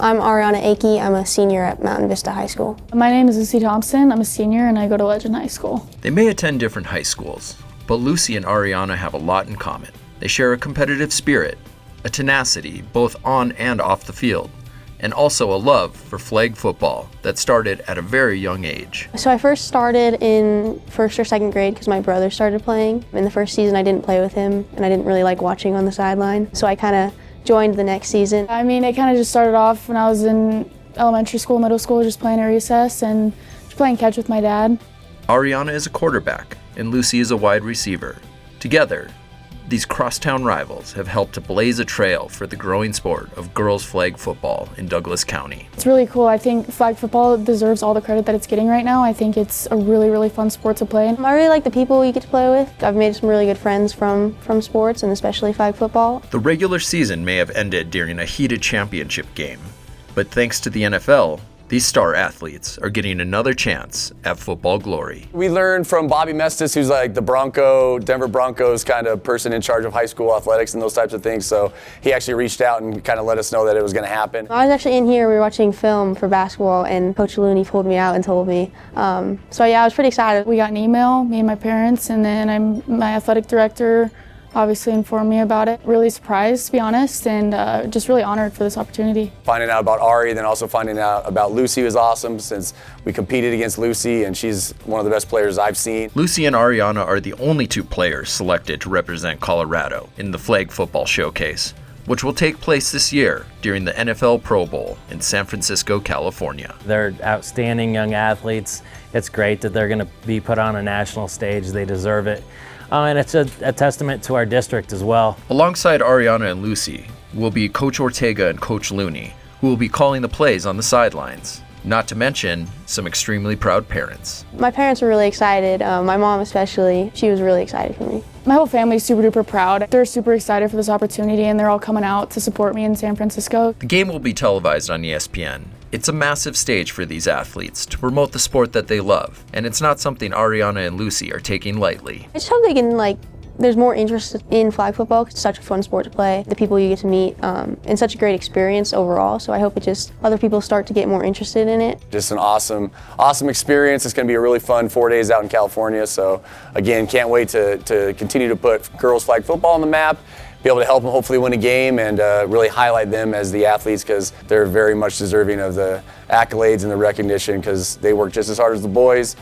I'm Ariana Akey. I'm a senior at Mountain Vista High School. My name is Lucy Thompson. I'm a senior and I go to Legend High School. They may attend different high schools, but Lucy and Ariana have a lot in common. They share a competitive spirit, a tenacity both on and off the field, and also a love for flag football that started at a very young age. So I first started in first or second grade because my brother started playing. In the first season I didn't play with him and I didn't really like watching on the sideline, so I kind of joined the next season. I mean, it kind of just started off when I was in elementary school, middle school, just playing at recess and just playing catch with my dad. Ariana is a quarterback and Lucy is a wide receiver. Together, these crosstown rivals have helped to blaze a trail for the growing sport of girls flag football in Douglas County. It's really cool. I think flag football deserves all the credit that it's getting right now. I think it's a really, really fun sport to play. I really like the people you get to play with. I've made some really good friends from sports and especially flag football. The regular season may have ended during a heated championship game, but thanks to the NFL, these star athletes are getting another chance at football glory. We learned from Bobby Mestis, who's like the Denver Broncos kind of person in charge of high school athletics and those types of things. So he actually reached out and kind of let us know that it was going to happen. I was actually in here, we were watching film for basketball and Coach Looney pulled me out and told me. So yeah, I was pretty excited. We got an email, me and my parents, and then my athletic director obviously informed me about it. Really surprised, to be honest, and just really honored for this opportunity. Finding out about Ari, then also finding out about Lucy was awesome since we competed against Lucy and she's one of the best players I've seen. Lucy and Ariana are the only two players selected to represent Colorado in the Flag Football Showcase, which will take place this year during the NFL Pro Bowl in San Francisco, California. They're outstanding young athletes. It's great that they're going to be put on a national stage. They deserve it. And it's a testament to our district as well. Alongside Ariana and Lucy will be Coach Ortega and Coach Looney, who will be calling the plays on the sidelines. Not to mention some extremely proud parents. My parents were really excited, my mom especially. She was really excited for me. My whole family's super duper proud. They're super excited for this opportunity and they're all coming out to support me in San Francisco. The game will be televised on ESPN. It's a massive stage for these athletes to promote the sport that they love, and it's not something Ariana and Lucy are taking lightly. I just hope they can, there's more interest in flag football. It's such a fun sport to play. The people you get to meet, and such a great experience overall. So I hope other people start to get more interested in it. Just an awesome experience. It's going to be a really fun 4 days out in California. So again, can't wait to continue to put girls flag football on the map, be able to help them hopefully win a game and really highlight them as the athletes because they're very much deserving of the accolades and the recognition because they work just as hard as the boys,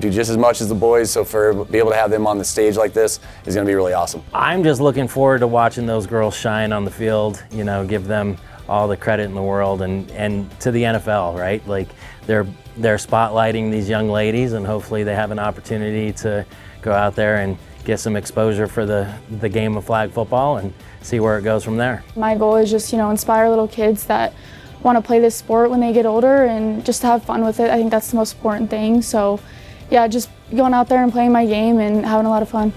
do just as much as the boys, so be able to have them on the stage like this is going to be really awesome. I'm just looking forward to watching those girls shine on the field, give them all the credit in the world and to the NFL, right? Like they're spotlighting these young ladies and hopefully they have an opportunity to go out there and get some exposure for the game of flag football and see where it goes from there. My goal is just, inspire little kids that want to play this sport when they get older and just to have fun with it. I think that's the most important thing. So yeah, just going out there and playing my game and having a lot of fun.